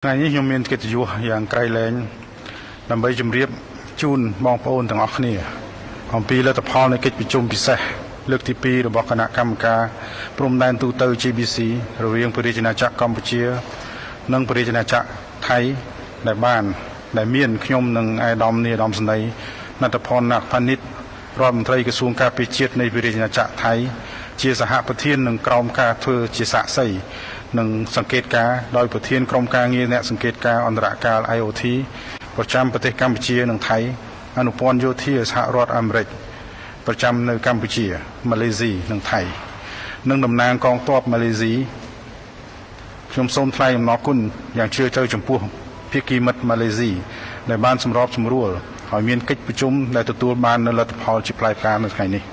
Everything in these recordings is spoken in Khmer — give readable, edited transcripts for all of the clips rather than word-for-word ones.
ថ្ងៃនេះខ្ញុំមានកិត្តិយសយ៉ាងក្រៃលែងដើម្បីជម្រាបជូនបងប្អូនទាំងអស់គ្នាអំពីលទ្ធផលនៃកិច្ចប្រជុំពិសេសលើកទី2របស់គណៈកម្មការព្រំដែនទូទៅ GBC រវាងប្រជាណាចក្រកម្ពុជានិងប្រជាណាចក្រថៃដែលមានខ្ញុំនិងអាយដាមនីអាដាមសេនីយ៍ណត្តភ័ណ្ឌ ណាក់ផានិតរដ្ឋមន្ត្រីក្រសួងការពារជាតិនៃប្រជាណាចក្រថៃជាសហប្រធាននឹងក្រុមការធ្វើជាសាក្សីនិងសង្កេតការដោយប្រធានក្រុមការងារអ្នកសង្កេតការអន្តរកាល IOT ប្រចាំប្រទេសកម្ពុជានិងថៃអនុព័ន្ធយោធាសហរដ្ឋអាមេរិកប្រចាំនៅកម្ពុជាម៉ាឡេស៊ីនិងថៃនិងតំណាងកងទ័ពម៉ាឡេស៊ីខ្ញុំសូមថ្លែងអំណរគុណយ៉ាងជ្រាលជ្រៅចំពោះភាគីមិត្តម៉ាឡេស៊ីដែលបានសម្របសម្រួលឲ្យមានកិច្ចប្រជុំដែលទទួលបាននូវលទ្ធផលជាផ្លែផ្កានៅថ្ងៃនេះ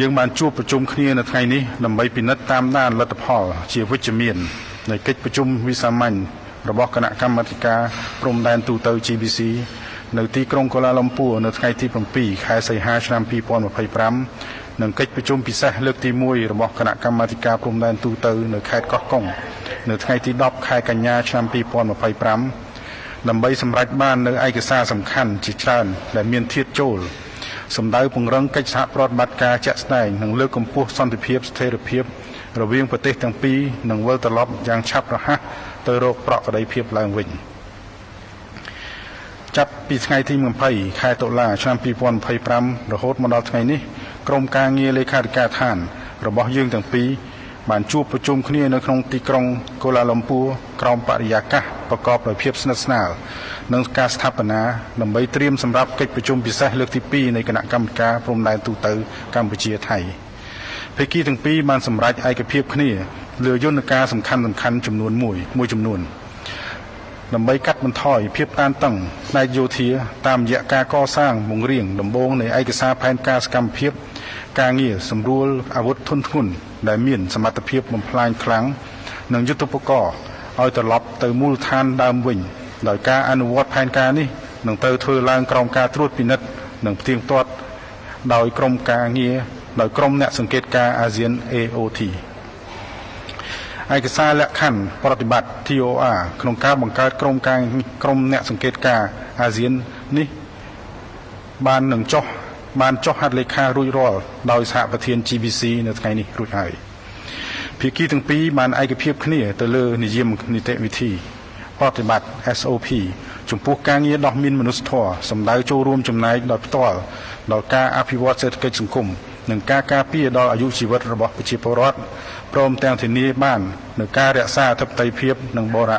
យើងបានជួបប្រជុំគ្នានៅថ្ងៃនេះដើម្បីពិនិត្យតាមដានលទ្ធផលជាវិជ្ជមាននៃកិច្ចប្រជុំវិសាមញ្ញរបស់គណៈកម្មាធិការព្រំដែនទូទៅ GBC នៅទីក្រុងកូឡាឡុំពួរនៅថ្ងៃទី7ខែសីហាឆ្នាំ2025និងកិច្ចប្រជុំពិសេសលើកទី1របស់គណៈកម្មាធិការព្រំដែនទូទៅនៅខេត្តកោះកុងនៅថ្ងៃទី10ខែកញ្ញាឆ្នាំ2025ដើម្បីសម្រេចបាននូវឯកសារសំខាន់ជាច្រើនដែលមានធាតុចូលសម្ដៅពង្រឹងកិច្ចសហប្រតិបត្តិការជាក់ស្ដែងនិងលើកកម្ពស់សន្តិភាពស្ថិរភាពរវាងប្រទេសទាំងពីរនិងវិលត្រឡប់យ៉ាងឆាប់រហ័សទៅរកប្រក្រតីភាពឡើងវិញចាប់ពីថ្ងៃទី20ខែតុលាឆ្នាំ2025រហូតមកដល់ថ្ងៃនេះក្រុមការងារលេខាធិការដ្ឋានរបស់យើងទាំងពីរបានជួបប្រជុំគ្នានៅក្នុងទីក្រុងកូឡាឡុំពួរក្រោមបរិយាកាសប្រកបដោយភាពស្និទ្ធស្នាលនិងការស្ថាបនាដើម្បីត្រៀមសម្រាប់កិច្ចប្រជុំពិសេសលើកទី2នៃគណៈកម្មការព្រំដែនទូទៅកម្ពុជាថៃភាគីទាំងពីរបានសម្រេចឯកភាពគ្នាលើយន្តការសំខាន់ចំនួនមួយចំនួនដើម្បីកាត់បន្ថយភាពតានតឹងផ្នែកយោធាតាមរយៈការកសាងបង្រៀងដំបូងនៃឯកសារផែនការសកម្មភាពការងារសម្រួលអាវុធធុនធ្ងន់ដែលមានសមត្ថភាពបំផ្លាញខ្លាំងនិងយុទ្ធពកឲ្យត្រឡប់ទៅមូលដ្ឋានដើមវិញដោយការអនុវត្តផែនការនេះនឹងត្រូវធ្វើឡើងក្រោមការត្រួតពិនិត្យនិងផ្ទៀងផ្ទាត់ដោយក្រុមអ្នកសង្កេតការអាស៊ាន AOT ឯកសារលក្ខខណ្ឌប្រតិបត្តិ TOR ក្នុងការបង្កើតក្រុមអ្នកសង្កេតការអាស៊ាននេះបានចុះហត្ថលេខារួចរាល់ដោយសហប្រធាន GBC នៅថ្ងៃនេះរួចហើយភាគីទាំងពីរបានឯកភាពគ្នាទៅលើនិយមនីតិវិធីប្រតិបត្តិ SOP ចំពោះការងារដោះមានមនុស្សធម៌សម្ដៅចូលរួមចំណែកដោយផ្ទាល់ដល់ការអភិវឌ្ឍសេដ្ឋកិច្ចសង្គមនិងការការពារដល់អាយុជីវិតរបស់ប្រជាពលរដ្ឋព្រមទាំងធានាបាននូវការរក្សាអធិបតេយ្យភាពនិងបូរណ